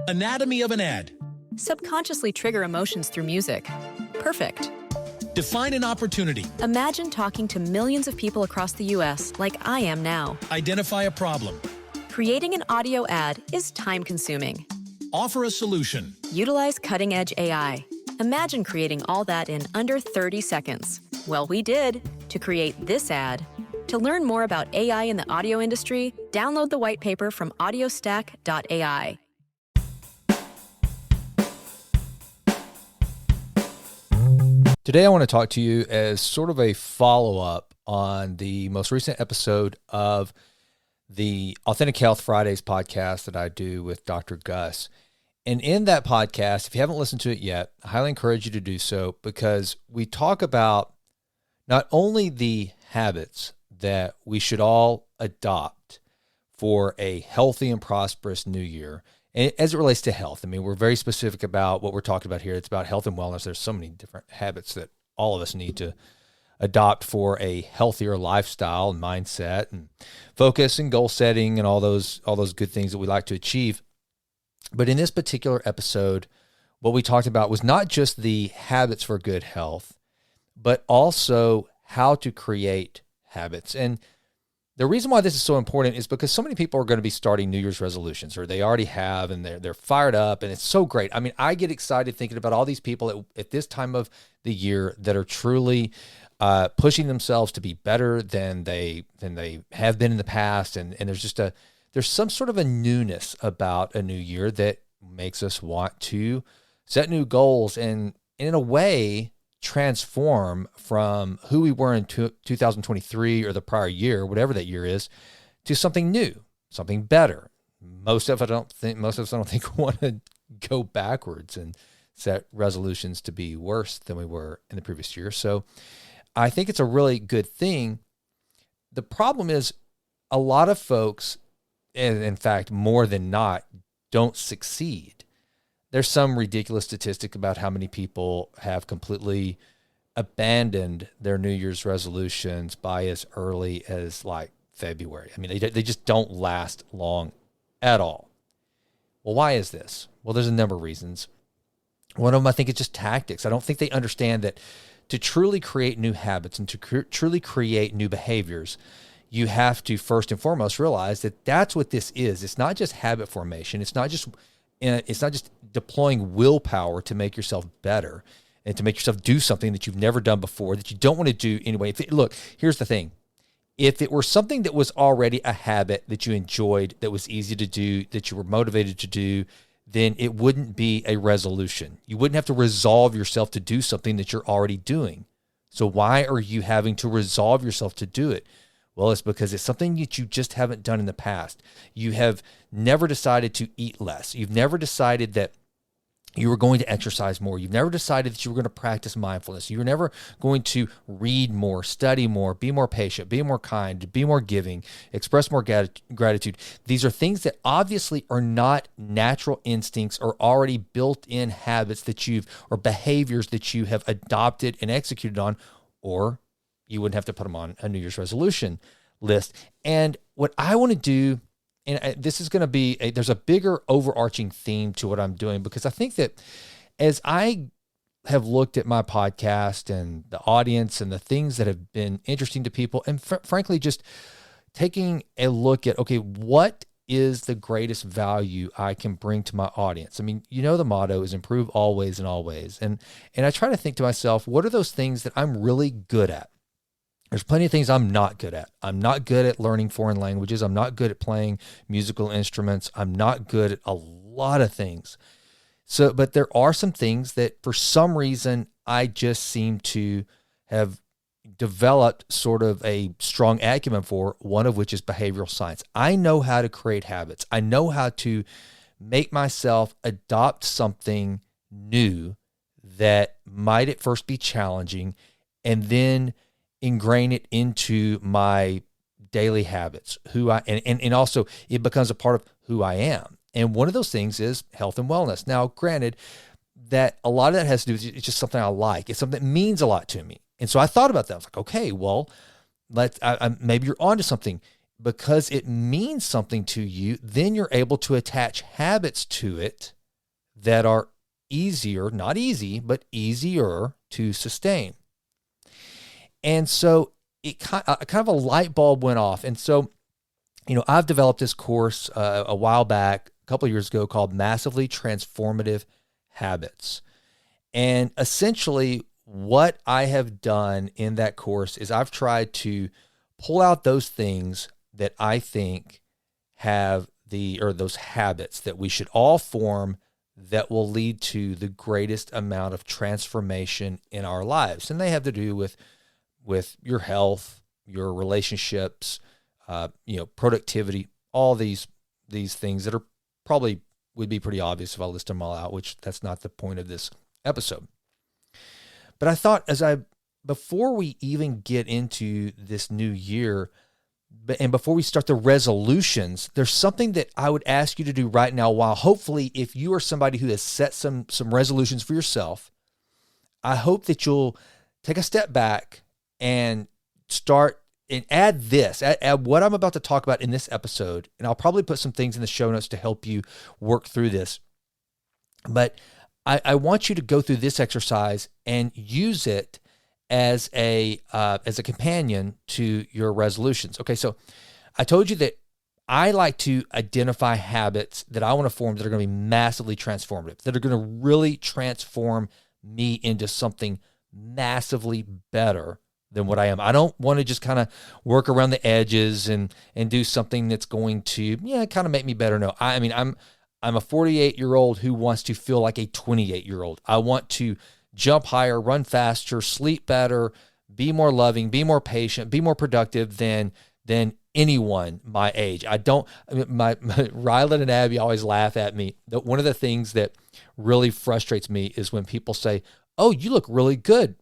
Anatomy of an ad. Subconsciously trigger emotions through music. Perfect. Define an opportunity. Imagine talking to millions of people across the U.S. like I am now. Identify a problem. Creating an audio ad is time-consuming. Offer a solution. Utilize cutting-edge AI. Imagine creating all that in under 30 seconds. Well, we did to create this ad. To learn more about AI in the audio industry, download the white paper from audiostack.ai. Today, I want to talk to you as sort of a follow-up on the most recent episode of the Authentic Health Fridays podcast that I do with Dr. Gus. And in that podcast, if you haven't listened to it yet, I highly encourage you to do so, because we talk about not only the habits that we should all adopt for a healthy and prosperous new year, and as it relates to health. I mean, we're very specific about what we're talking about here. It's about health and wellness. There's so many different habits that all of us need to adopt for a healthier lifestyle and mindset and focus and goal setting and all those good things that we like to achieve. But in this particular episode, what we talked about was not just the habits for good health, but also how to create habits. And the reason why this is so important is because so many people are going to be starting New Year's resolutions, or they already have, and they're fired up, and it's so great. I mean, I get excited thinking about all these people at this time of the year that are truly pushing themselves to be better than they have been in the past, and there's some sort of a newness about a new year that makes us want to set new goals and in a way transform from who we were in 2023 or the prior year, whatever that year is, to something new, something better. Most of us, I don't think want to go backwards and set resolutions to be worse than we were in the previous year. So I think it's a really good thing. The problem is a lot of folks, and in fact, more than not, don't succeed. There's some ridiculous statistic about how many people have completely abandoned their New Year's resolutions by as early as like February. I mean, they just don't last long at all. Well, why is this? Well, there's a number of reasons. One of them, I think, is just tactics. I don't think they understand that to truly create new habits and to truly create new behaviors, you have to first and foremost realize that that's what this is. It's not just habit formation. It's not just deploying willpower to make yourself better and to make yourself do something that you've never done before, that you don't want to do anyway. Look, here's the thing. If it were something that was already a habit that you enjoyed, that was easy to do, that you were motivated to do, then it wouldn't be a resolution. You wouldn't have to resolve yourself to do something that you're already doing. So why are you having to resolve yourself to do it? Well, it's because it's something that you just haven't done in the past. You have never decided to eat less. You've never decided that you were going to exercise more. You've never decided that you were going to practice mindfulness. You were never going to read more, study more, be more patient, be more kind, be more giving, express more gratitude. These are things that obviously are not natural instincts or already built-in habits or behaviors that you have adopted and executed on, or you wouldn't have to put them on a New Year's resolution list. And what I want to do, and this is going to be, there's a bigger overarching theme to what I'm doing, because I think that as I have looked at my podcast and the audience and the things that have been interesting to people, and frankly, just taking a look at, okay, what is the greatest value I can bring to my audience? I mean, the motto is improve always and always. And I try to think to myself, what are those things that I'm really good at? There's plenty of things I'm not good at. I'm not good at learning foreign languages. I'm not good at playing musical instruments. I'm not good at a lot of things. But there are some things that for some reason I just seem to have developed sort of a strong acumen for, one of which is behavioral science. I know how to create habits. I know how to make myself adopt something new that might at first be challenging, and then ingrain it into my daily habits, and also it becomes a part of who I am. And one of those things is health and wellness. Now, granted that a lot of that has to do with, it's just something I like. It's something that means a lot to me. And so I thought about that. I was like, okay, well, maybe you're onto something. Because it means something to you, then you're able to attach habits to it that are easier, not easy, but easier to sustain. And so it kind of a light bulb went off. And so, I've developed this course a while back, a couple of years ago, called Massively Transformative Habits. And essentially what I have done in that course is I've tried to pull out those things that I think have those habits that we should all form that will lead to the greatest amount of transformation in our lives. And they have to do with your health, your relationships, productivity, all these things that are probably would be pretty obvious if I list them all out, which that's not the point of this episode. But I thought before we even get into this new year, and before we start the resolutions, there's something that I would ask you to do right now. While hopefully, if you are somebody who has set some resolutions for yourself, I hope that you'll take a step back and start and add what I'm about to talk about in this episode. And I'll probably put some things in the show notes to help you work through this. But I want you to go through this exercise and use it as a companion to your resolutions. Okay, so I told you that I like to identify habits that I want to form that are going to be massively transformative, that are going to really transform me into something massively better than what I am. I don't want to just kind of work around the edges and do something that's going to kind of make me better. No, I mean I'm a 48-year-old who wants to feel like a 28-year-old. I want to jump higher, run faster, sleep better, be more loving, be more patient, be more productive than anyone my age. My Rylan and Abby always laugh at me. One of the things that really frustrates me is when people say, "Oh, you look really good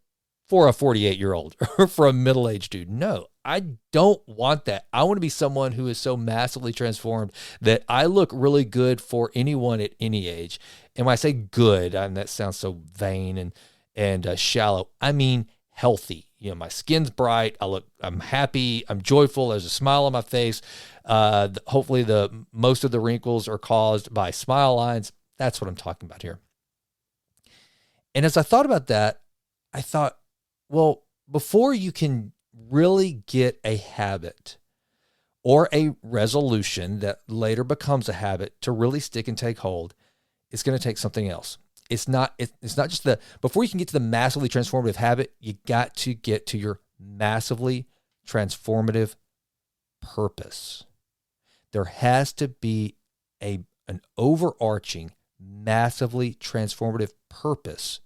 for a 48-year-old or for a middle-aged dude." No, I don't want that. I want to be someone who is so massively transformed that I look really good for anyone at any age. And when I say good, and that sounds so vain and shallow, I mean healthy. My skin's bright. I'm happy. I'm joyful. There's a smile on my face. Hopefully most of the wrinkles are caused by smile lines. That's what I'm talking about here. And as I thought about that, I thought, well, before you can really get a habit or a resolution that later becomes a habit to really stick and take hold, it's going to take something else. It's not just before you can get to the massively transformative habit, you got to get to your massively transformative purpose. There has to be an overarching, massively transformative purpose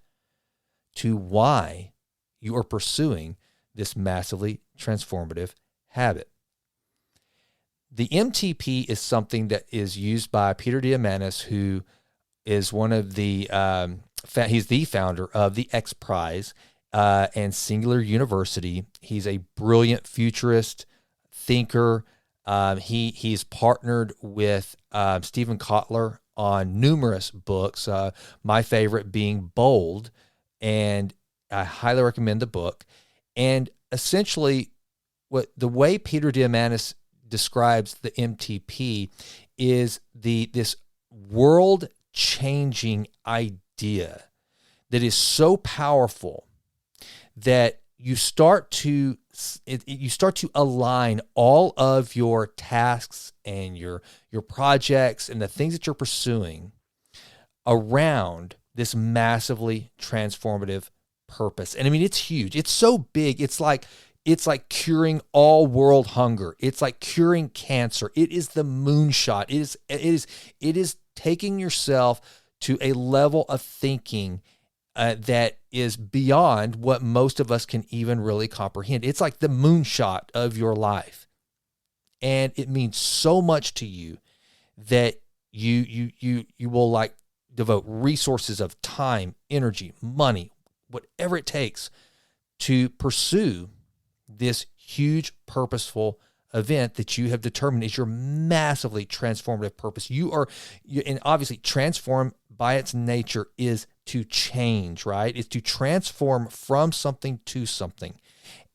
to why you are pursuing this massively transformative habit. The MTP is something that is used by Peter Diamandis, who is one of the, he's the founder of the X Prize and Singular University. He's a brilliant futurist thinker. He's partnered with Stephen Kotler on numerous books, my favorite being Bold, and I highly recommend the book. And essentially, the way Peter Diamandis describes the MTP is this world-changing idea that is so powerful that you start to align all of your tasks and your projects and the things that you're pursuing around this massively transformative purpose. And I mean, it's huge. It's so big. It's like curing all world hunger. It's like curing cancer. It is the moonshot. It is taking yourself to a level of thinking that is beyond what most of us can even really comprehend. It's like the moonshot of your life. And it means so much to you that you will like devote resources of time, energy, money, whatever it takes to pursue this huge purposeful event that you have determined is your massively transformative purpose. And obviously transform by its nature is to change, right? It's to transform from something to something.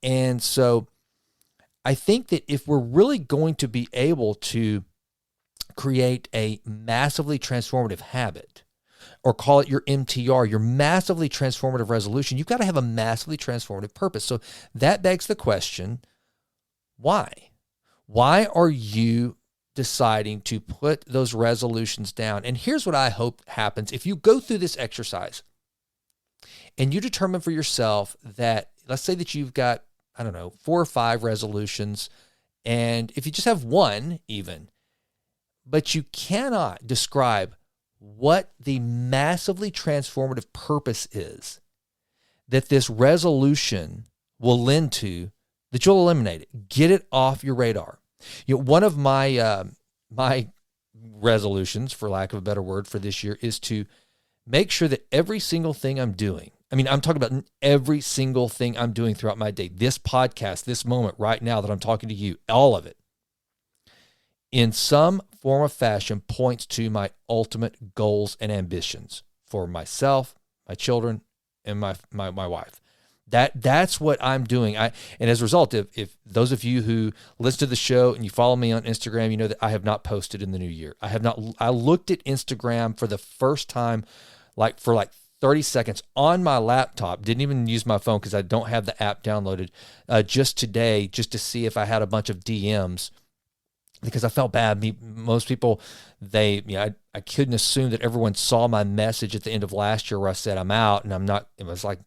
And so I think that if we're really going to be able to create a massively transformative habit, or call it your MTR, your massively transformative resolution, you've got to have a massively transformative purpose. So that begs the question, why? Why are you deciding to put those resolutions down? And here's what I hope happens. If you go through this exercise and you determine for yourself that, let's say that you've got, 4 or 5 resolutions, and if you just have one even, but you cannot describe what the massively transformative purpose is that this resolution will lend to, that you'll eliminate it. Get it off your radar. One of my my resolutions, for lack of a better word, for this year is to make sure that every single thing I'm doing, I'm talking about every single thing I'm doing throughout my day, this podcast, this moment right now that I'm talking to you, all of it, in some form or fashion points to my ultimate goals and ambitions for myself, my children, and my wife. That's what I'm doing. And as a result, if those of you who listen to the show and you follow me on Instagram, you know that I have not posted in the new year. I looked at Instagram for the first time, for 30 seconds on my laptop, didn't even use my phone because I don't have the app downloaded, just today, just to see if I had a bunch of DMs, because I felt bad. Most people, I couldn't assume that everyone saw my message at the end of last year where I said I'm out, and I'm not. It was like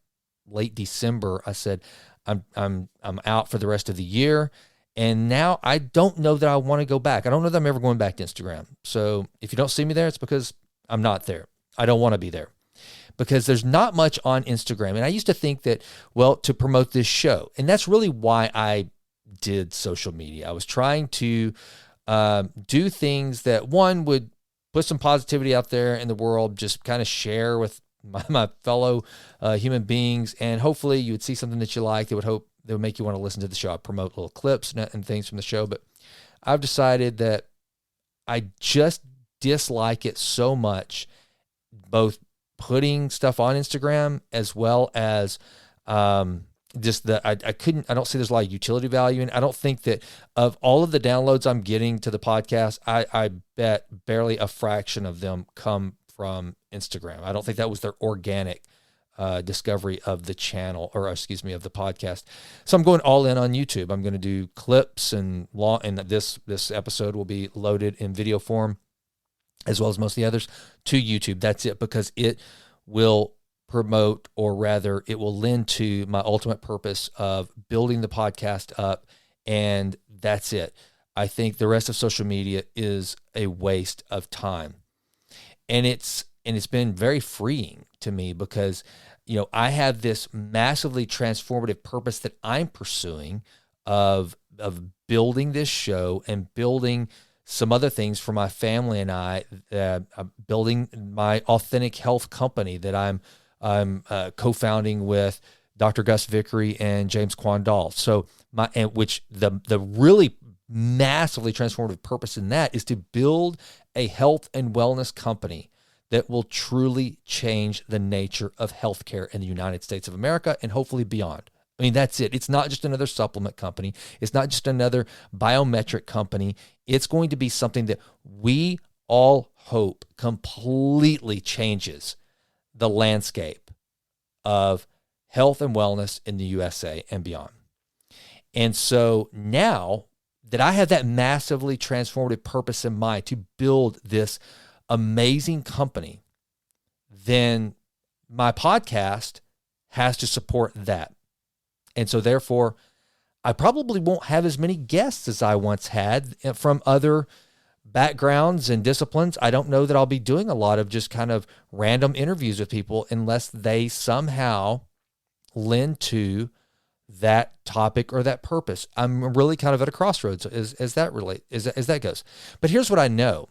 late December. I said I'm out for the rest of the year, and now I don't know that I want to go back. I don't know that I'm ever going back to Instagram. So if you don't see me there, it's because I'm not there. I don't want to be there, because there's not much on Instagram. And I used to think that, to promote this show, and that's really why I did social media. I was trying to do things that, one, would put some positivity out there in the world, just kind of share with my fellow human beings, and hopefully you would see something that you like that would make you want to listen to the show. I promote little clips and things from the show, but I've decided that I just dislike it so much, both putting stuff on Instagram as well as just that I don't see there's a lot of utility value in. I don't think that of all of the downloads I'm getting to the podcast, I bet barely a fraction of them come from Instagram. I don't think that was their organic discovery of the channel, or of the podcast. So I'm going all in on YouTube. I'm going to do clips and this episode will be loaded in video form, as well as most of the others, to YouTube. That's it, because it will promote, or rather it will lend to my ultimate purpose of building the podcast up, and that's it. I think the rest of social media is a waste of time. And it's been very freeing to me, because I have this massively transformative purpose that I'm pursuing of building this show and building some other things for my family and I, building my authentic health company that I'm co-founding with Dr. Gus Vickery and James Quandall. So which the really massively transformative purpose in that is to build a health and wellness company that will truly change the nature of healthcare in the United States of America and hopefully beyond. That's it. It's not just another supplement company. It's not just another biometric company. It's going to be something that we all hope completely changes the landscape of health and wellness in the USA and beyond. And so now that I have that massively transformative purpose in mind to build this amazing company, then my podcast has to support that. And so therefore, I probably won't have as many guests as I once had from other backgrounds and disciplines. I don't know that I'll be doing a lot of just kind of random interviews with people unless they somehow lend to that topic or that purpose. I'm really kind of at a crossroads as that goes. But here's what I know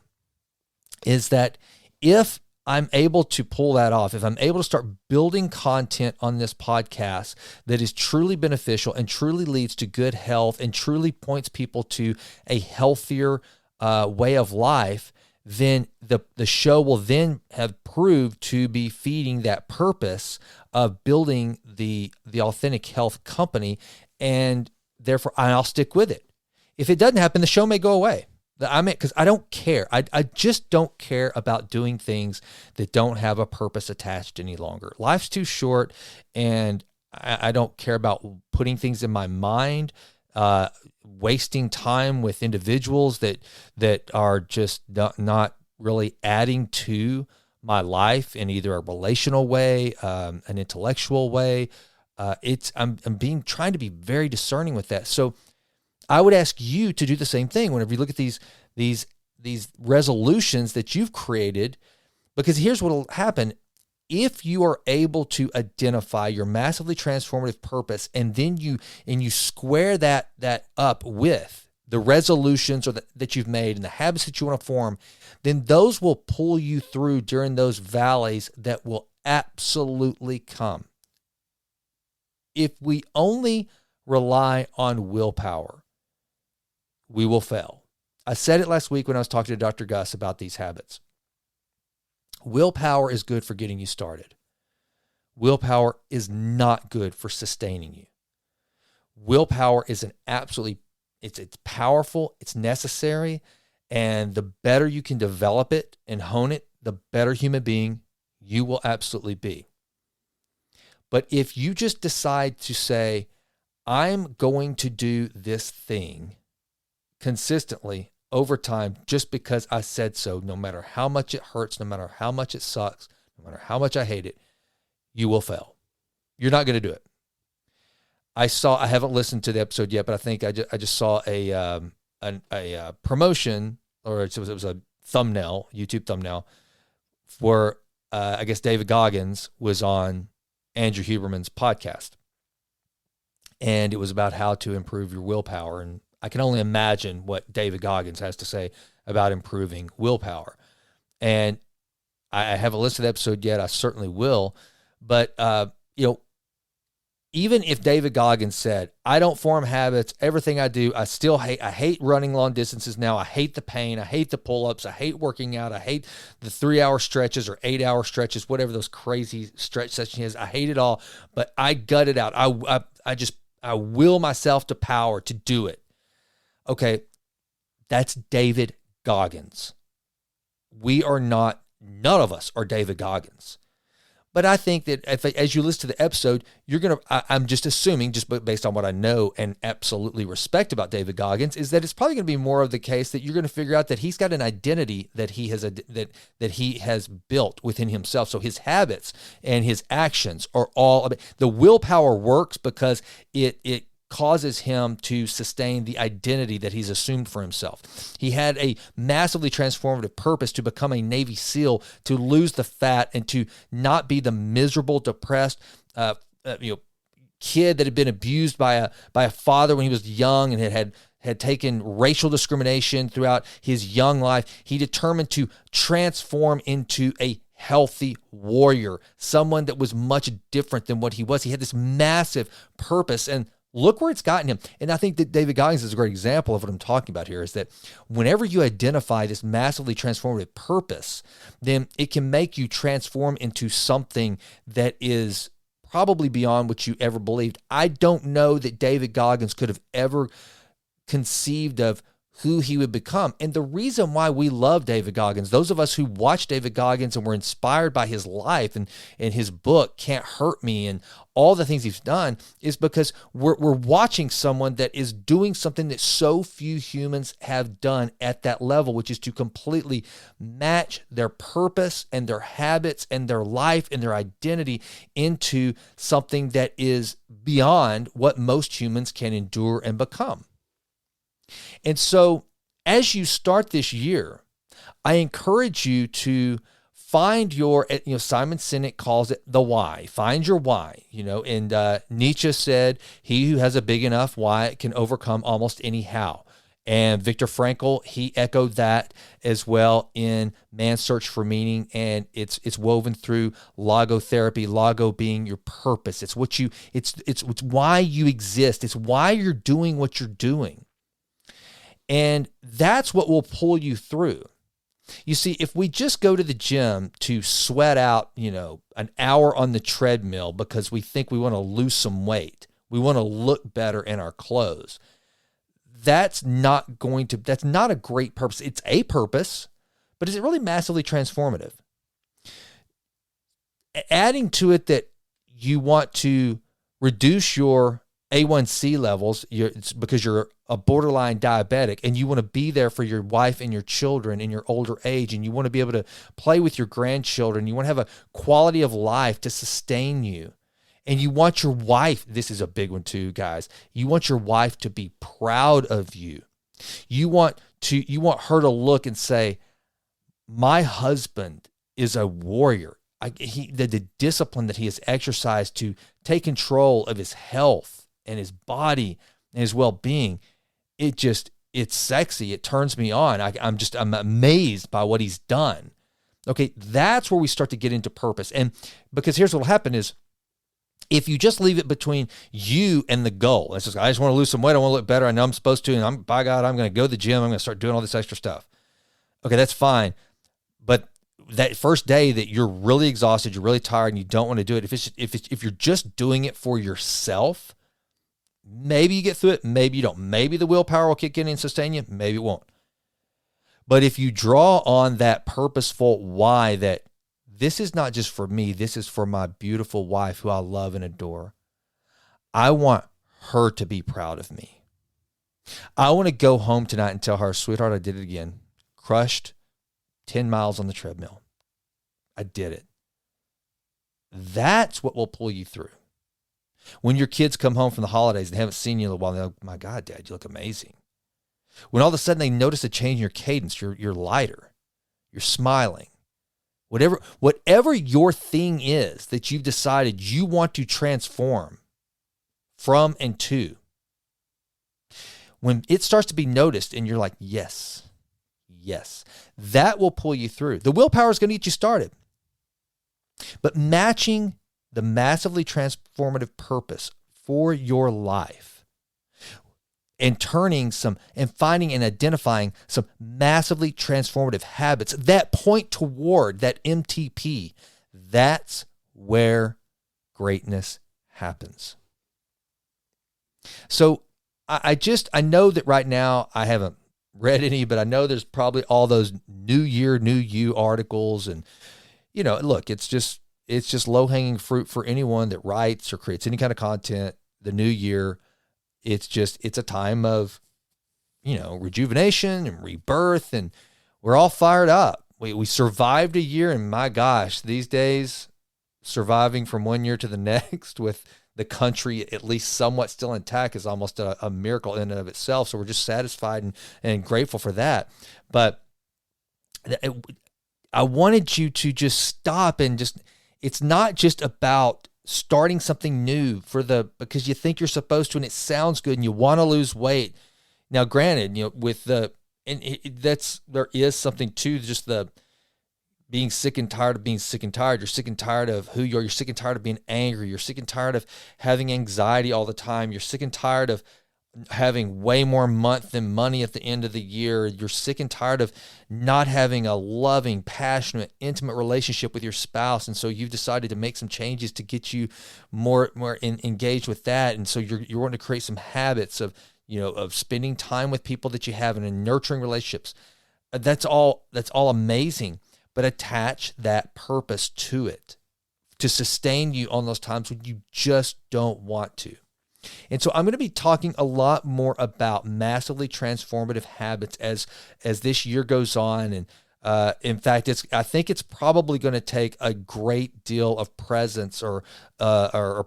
is that if I'm able to pull that off, if I'm able to start building content on this podcast that is truly beneficial and truly leads to good health and truly points people to a healthier way of life, then the show will then have proved to be feeding that purpose of building the authentic health company, and therefore I'll stick with it. If it doesn't happen, the show may go away. Because I don't care. I just don't care about doing things that don't have a purpose attached any longer. Life's too short, and I don't care about putting things in my mind, wasting time with individuals that are just not really adding to my life in either a relational way, an intellectual way. I'm trying to be very discerning with that. So I would ask you to do the same thing whenever you look at these resolutions that you've created, because here's what will happen. If you are able to identify your massively transformative purpose, and then you square that up with the resolutions that you've made and the habits that you want to form, then those will pull you through during those valleys that will absolutely come. If we only rely on willpower, we will fail. I said it last week when I was talking to Dr. Gus about these habits. Willpower is good for getting you started. Willpower is not good for sustaining you. Willpower is it's powerful, it's necessary, and the better you can develop it and hone it, the better human being you will absolutely be. But if you just decide to say, I'm going to do this thing consistently over time just because I said so, no matter how much it hurts, no matter how much it sucks, no matter how much I hate it, you will fail. You're not going to do it. I haven't listened to the episode yet, but I think I just saw a promotion, or it was a thumbnail, YouTube thumbnail, where I guess David Goggins was on Andrew Huberman's podcast. And it was about how to improve your willpower. And I can only imagine what David Goggins has to say about improving willpower. And I haven't listened to the episode yet. I certainly will. But, even if David Goggins said, I don't form habits, everything I do, I hate running long distances now. I hate the pain. I hate the pull-ups. I hate working out. I hate the 3-hour stretches or 8-hour stretches, whatever those crazy stretch sessions is. I hate it all, but I gut it out. I will myself to power to do it. Okay, that's David Goggins. None of us are David Goggins. But I think that as you listen to the episode, I'm just assuming, just based on what I know and absolutely respect about David Goggins, is that it's probably going to be more of the case that you're going to figure out that he's got an identity that he has built within himself. So his habits and his actions are all, the willpower works because it causes him to sustain the identity that he's assumed for himself. He had a massively transformative purpose to become a Navy SEAL, to lose the fat and to not be the miserable, depressed, kid that had been abused by a father when he was young and had taken racial discrimination throughout his young life. He determined to transform into a healthy warrior, someone that was much different than what he was. He had this massive purpose, and look where it's gotten him. And I think that David Goggins is a great example of what I'm talking about here, is that whenever you identify this massively transformative purpose, then it can make you transform into something that is probably beyond what you ever believed. I don't know that David Goggins could have ever conceived of who he would become. And the reason why we love David Goggins, those of us who watch David Goggins and were inspired by his life and his book, Can't Hurt Me, and all the things he's done, is because we're watching someone that is doing something that so few humans have done at that level, which is to completely match their purpose and their habits and their life and their identity into something that is beyond what most humans can endure and become. And so as you start this year, I encourage you to find your, Simon Sinek calls it the why. Find your why, and Nietzsche said, he who has a big enough why can overcome almost any how. And Viktor Frankl, he echoed that as well in Man's Search for Meaning, and it's woven through logotherapy. Logo being your purpose. It's why you exist. It's why you're doing what you're doing. And that's what will pull you through. You see, if we just go to the gym to sweat out, an hour on the treadmill because we think we want to lose some weight, we want to look better in our clothes, that's not a great purpose. It's a purpose, but is it really massively transformative? Adding to it that you want to reduce your A1C levels, it's because you're a borderline diabetic and you want to be there for your wife and your children in your older age, and you want to be able to play with your grandchildren. You want to have a quality of life to sustain you. And you want your wife, this is a big one too, guys. You want your wife to be proud of you. You want her to look and say, my husband is a warrior. The discipline that he has exercised to take control of his health and his body and his well-being, it's sexy. It turns me on. I'm amazed by what he's done. Okay, that's where we start to get into purpose. And because here's what will happen is, if you just leave it between you and the goal, it's just, I just want to lose some weight, I want to look better, I know I'm supposed to, and by God, I'm going to go to the gym, I'm going to start doing all this extra stuff. Okay, that's fine. But that first day that you're really exhausted, you're really tired, and you don't want to do it, if you're just doing it for yourself, maybe you get through it, maybe you don't. Maybe the willpower will kick in and sustain you, maybe it won't. But if you draw on that purposeful why, that this is not just for me, this is for my beautiful wife who I love and adore, I want her to be proud of me. I want to go home tonight and tell her, sweetheart, I did it again. Crushed 10 miles on the treadmill. I did it. That's what will pull you through. When your kids come home from the holidays and they haven't seen you in a while, they're like, my God, Dad, you look amazing. When all of a sudden they notice a change in your cadence, you're lighter, you're smiling. Whatever your thing is that you've decided you want to transform from and to, when it starts to be noticed and you're like, yes, that will pull you through. The willpower is going to get you started. But matching the massively transformative purpose for your life and finding and identifying some massively transformative habits that point toward that MTP, that's where greatness happens. So I know that right now I haven't read any, but I know there's probably all those New Year, New You articles, and look, it's just low-hanging fruit for anyone that writes or creates any kind of content. The new year, it's a time of, rejuvenation and rebirth, and we're all fired up. We survived a year, and my gosh, these days, surviving from one year to the next with the country at least somewhat still intact is almost a miracle in and of itself. So we're just satisfied and grateful for that. But I wanted you to just stop and it's not just about starting something new because you think you're supposed to and it sounds good and you want to lose weight. Now, granted, there is something to just the being sick and tired of being sick and tired. You're sick and tired of who you are. You're sick and tired of being angry. You're sick and tired of having anxiety all the time. You're sick and tired of having way more month than money at the end of the year. You're sick and tired of not having a loving, passionate, intimate relationship with your spouse. And so you've decided to make some changes to get you more engaged with that. And so you're wanting to create some habits of spending time with people that you have and nurturing relationships. That's all amazing. But attach that purpose to it to sustain you on those times when you just don't want to. And so I'm going to be talking a lot more about massively transformative habits as this year goes on. And in fact, I think it's probably going to take a great deal of presence or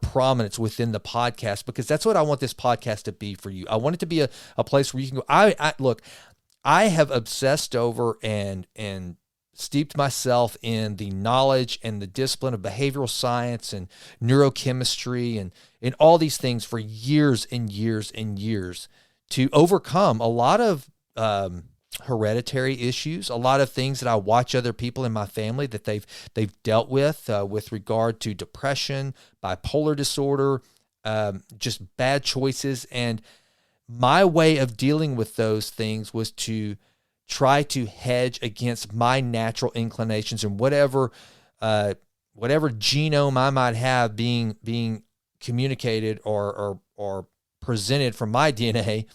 prominence within the podcast, because that's what I want this podcast to be for you. I want it to be a place where you can go. Look, I have obsessed over and steeped myself in the knowledge and the discipline of behavioral science and neurochemistry and all these things for years and years and years to overcome a lot of hereditary issues, a lot of things that I watch other people in my family that they've dealt with regard to depression, bipolar disorder, just bad choices. And my way of dealing with those things was to try to hedge against my natural inclinations and whatever genome I might have being communicated or presented from my DNA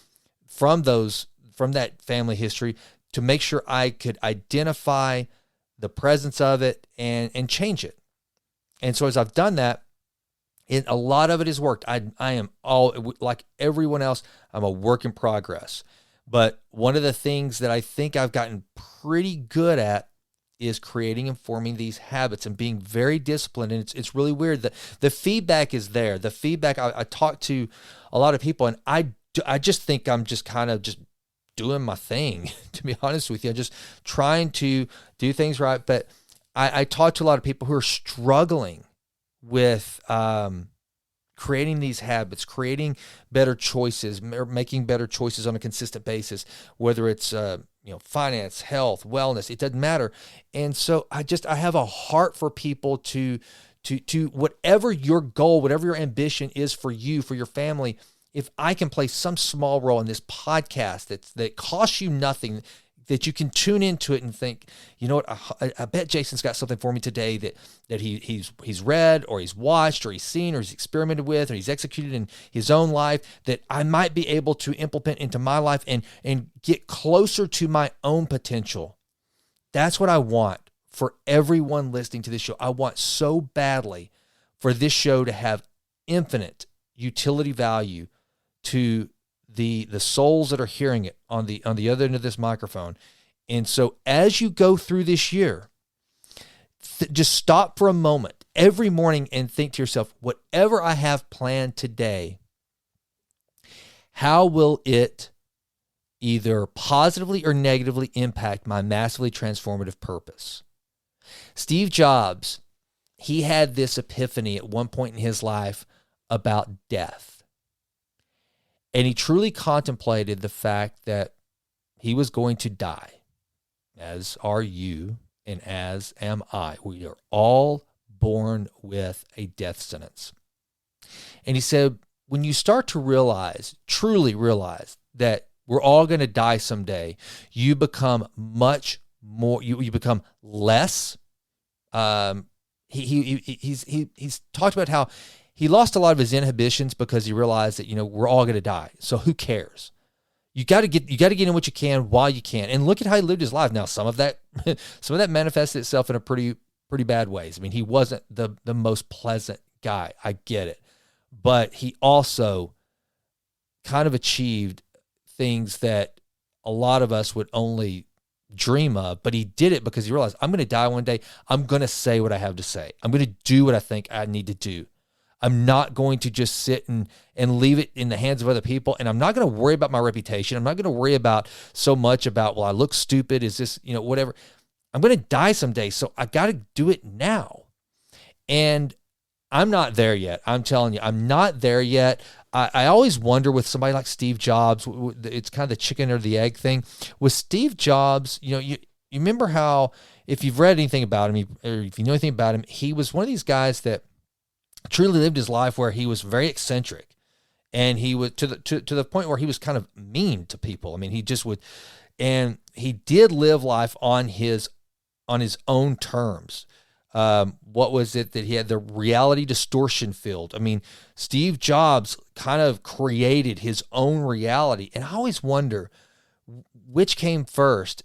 from that family history to make sure I could identify the presence of it and change it. And so as I've done that, a lot of it has worked. I am all, like everyone else, I'm a work in progress. But one of the things that I think I've gotten pretty good at is creating and forming these habits and being very disciplined. And it's really weird that the feedback is there. The feedback, I talk to a lot of people, and I just think I'm just kind of just doing my thing, to be honest with you. I'm just trying to do things right. But I talk to a lot of people who are struggling with creating these habits, creating better choices, making better choices on a consistent basis, whether it's finance, health, wellness, it doesn't matter. And so I have a heart for people to whatever your goal, whatever your ambition is for you, for your family. If I can play some small role in this podcast that costs you nothing, that you can tune into it and think, you know what, I bet Jason's got something for me today that he's read or he's watched or he's seen or he's experimented with or he's executed in his own life that I might be able to implement into my life and get closer to my own potential. That's what I want for everyone listening to this show. I want so badly for this show to have infinite utility value to the souls that are hearing it on the other end of this microphone. And so as you go through this year, just stop for a moment every morning and think to yourself, whatever I have planned today, how will it either positively or negatively impact my massively transformative purpose? Steve Jobs, he had this epiphany at one point in his life about death. And he truly contemplated the fact that he was going to die, as are you and as am I. We are all born with a death sentence. And he said, when you start to truly realize that we're all going to die someday, you become much more, you become less. He's talked about how he lost a lot of his inhibitions because he realized that, we're all going to die. So who cares? You got to get in what you can while you can. And look at how he lived his life. Now, some of that manifested itself in a pretty bad ways. I mean, he wasn't the most pleasant guy. I get it. But he also kind of achieved things that a lot of us would only dream of, but he did it because he realized, I'm going to die one day. I'm going to say what I have to say. I'm going to do what I think I need to do. I'm not going to just sit and leave it in the hands of other people. And I'm not going to worry about my reputation. I'm not going to worry about so much about, well, I look stupid. Is this, whatever. I'm going to die someday. So I got to do it now. And I'm not there yet. I'm telling you, I'm not there yet. I always wonder with somebody like Steve Jobs, it's kind of the chicken or the egg thing. With Steve Jobs, you remember how, if you've read anything about him, or if you know anything about him, he was one of these guys that truly lived his life where he was very eccentric, and he was to the point where he was kind of mean to people. I mean, he just would, and he did live life on his own terms. What was it that he had? The reality distortion field. I mean, Steve Jobs kind of created his own reality, and I always wonder which came first.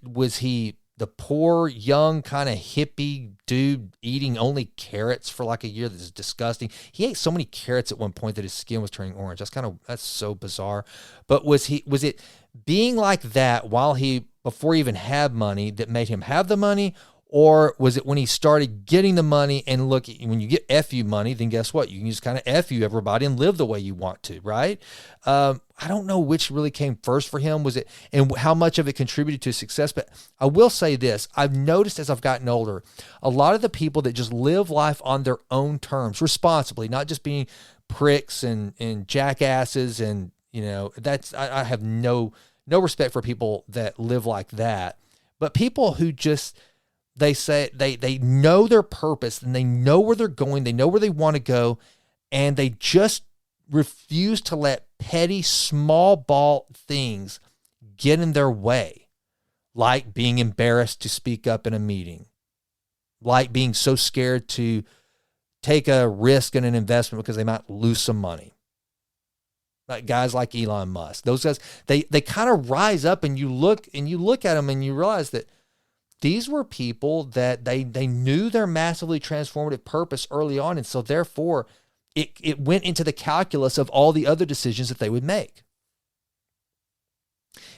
Was he the poor, young, kind of hippie dude eating only carrots for like a year? That's disgusting. He ate so many carrots at one point that his skin was turning orange. That's so bizarre. But was it being like that before he even had money that made him have the money? Or was it when he started getting the money, and look, when you get FU money, then guess what? You can just kind of FU everybody and live the way you want to, right? I don't know which really came first for him. Was it, and how much of it contributed to success? But I will say this. I've noticed as I've gotten older, a lot of the people that just live life on their own terms, responsibly, not just being pricks and jackasses. And, I have no respect for people that live like that. But people who just, they say they know their purpose, and they know where they're going. They know where they want to go, and they just refuse to let petty, small ball things get in their way, like being embarrassed to speak up in a meeting, like being so scared to take a risk in an investment because they might lose some money. Like guys like Elon Musk, those guys, they kind of rise up, and you look at them and you realize that these were people that they knew their massively transformative purpose early on. And so therefore it went into the calculus of all the other decisions that they would make.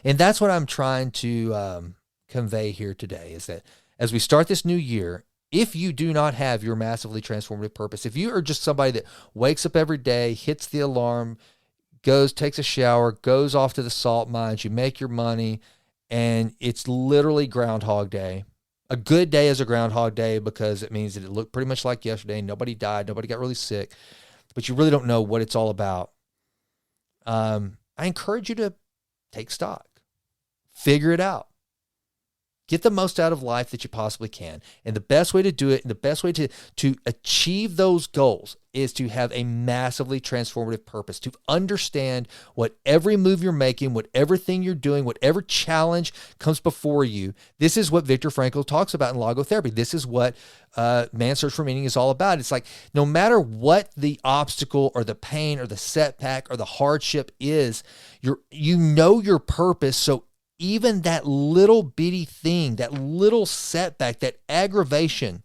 And that's what I'm trying to convey here today, is that as we start this new year, if you do not have your massively transformative purpose, if you are just somebody that wakes up every day, hits the alarm, takes a shower, goes off to the salt mines, you make your money, and it's literally Groundhog Day. A good day is a Groundhog Day because it means that it looked pretty much like yesterday. Nobody died. Nobody got really sick. But you really don't know what it's all about. I encourage you to take stock. Figure it out. Get the most out of life that you possibly can. And the best way to do it, and the best way to achieve those goals, is to have a massively transformative purpose, to understand what every move you're making, whatever thing you're doing, whatever challenge comes before you. This is what Viktor Frankl talks about in logotherapy. This is what Man's Search for Meaning is all about. It's like, no matter what the obstacle or the pain or the setback or the hardship is, you know your purpose. So even that little bitty thing, that little setback, that aggravation,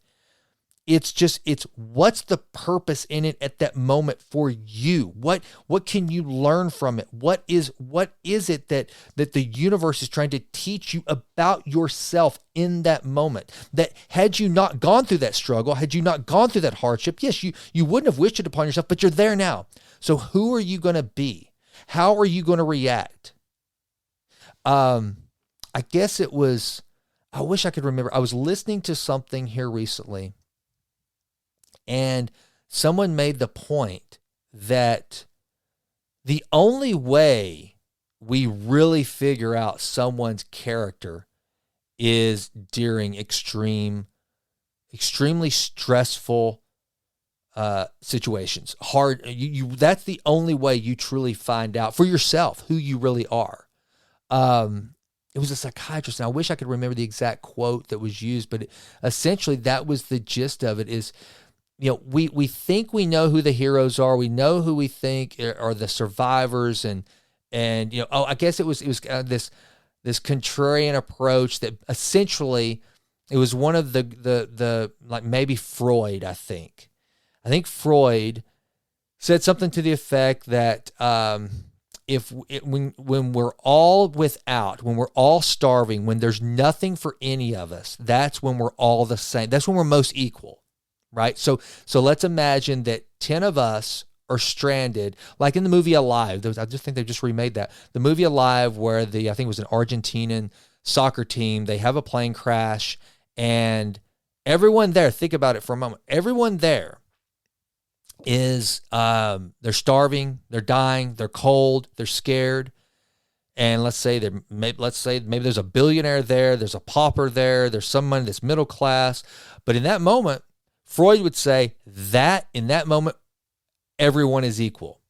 it's what's the purpose in it at that moment for you? What can you learn from it? What is it that the universe is trying to teach you about yourself in that moment? That had you not gone through that struggle, had you not gone through that hardship, yes, you wouldn't have wished it upon yourself, but you're there now. So who are you going to be? How are you going to react? I guess it was, I wish I could remember. I was listening to something here recently, and someone made the point that the only way we really figure out someone's character is during extremely stressful situations. That's the only way you truly find out for yourself who you really are. It was a psychiatrist, and I wish I could remember the exact quote that was used, but essentially that was the gist of it. Is, we think we know who the heroes are. We know who we think are the survivors, and I guess it was this contrarian approach that essentially it was one of the like maybe Freud. I think Freud said something to the effect that when we're all without, when we're all starving, when there's nothing for any of us, that's when we're all the same. That's when we're most equal, right? So let's imagine that 10 of us are stranded, like in the movie Alive. I just think they just remade that. The movie Alive, where I think it was an Argentinian soccer team, they have a plane crash, and everyone there, think about it for a moment, everyone there is they're starving, they're dying, they're cold, they're scared, and let's say maybe there's a billionaire there, there's a pauper there, there's someone that's middle class, but in that moment, Freud would say that in that moment, everyone is equal.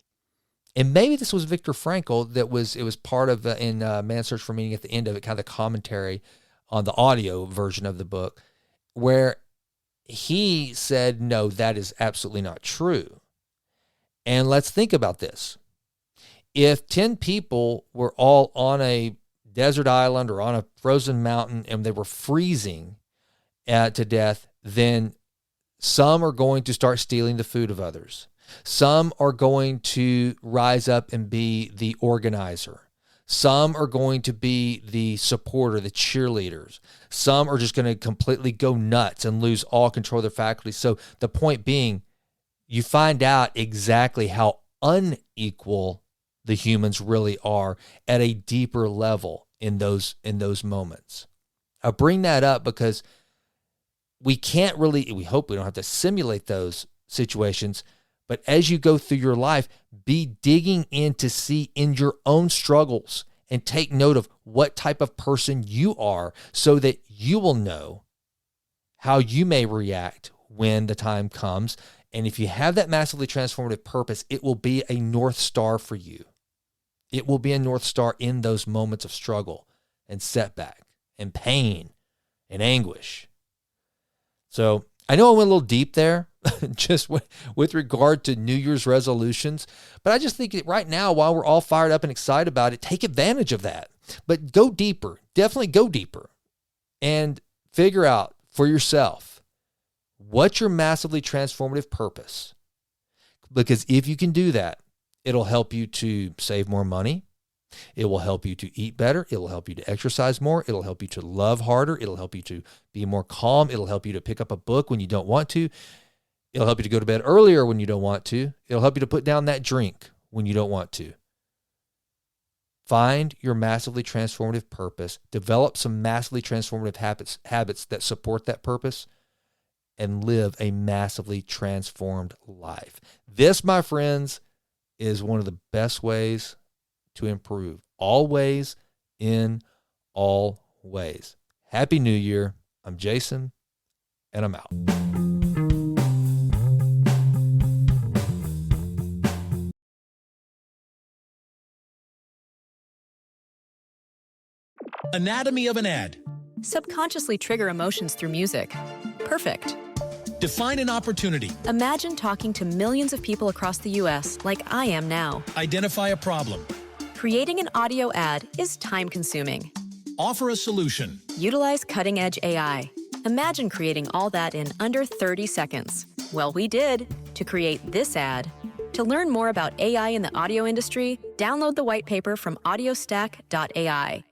And maybe this was Viktor Frankl it was part of in Man's Search for Meaning at the end of it, kind of the commentary on the audio version of the book, where he said, no, that is absolutely not true. And let's think about this. If 10 people were all on a desert island or on a frozen mountain and they were freezing to death, then some are going to start stealing the food of others. Some are going to rise up and be the organizer. Some are going to be the supporter, the cheerleaders. Some are just going to completely go nuts and lose all control of their faculties. So the point being, you find out exactly how unequal the humans really are at a deeper level in those moments. I bring that up because we hope we don't have to simulate those situations, but as you go through your life, be digging in to see in your own struggles and take note of what type of person you are so that you will know how you may react when the time comes. And if you have that massively transformative purpose, it will be a North Star for you. It will be a North Star in those moments of struggle and setback and pain and anguish. So I know I went a little deep there, just with regard to New Year's resolutions, but I just think that right now, while we're all fired up and excited about it, take advantage of that. But go deeper, definitely go deeper, and figure out for yourself what's your massively transformative purpose. Because if you can do that, it'll help you to save more money. It will help you to eat better. It will help you to exercise more. It'll help you to love harder. It'll help you to be more calm. It'll help you to pick up a book when you don't want to. It'll help you to go to bed earlier when you don't want to. It'll help you to put down that drink when you don't want to. Find your massively transformative purpose. Develop some massively transformative habits that support that purpose, and live a massively transformed life. This, my friends, is one of the best ways to improve. Always, in all ways. Happy New Year. I'm Jason, and I'm out. Anatomy of an ad. Subconsciously trigger emotions through music. Perfect. Define an opportunity. Imagine talking to millions of people across the U.S. like I am now. Identify a problem. Creating an audio ad is time-consuming. Offer a solution. Utilize cutting-edge AI. Imagine creating all that in under 30 seconds. Well, we did to create this ad. To learn more about AI in the audio industry, download the white paper from audiostack.ai.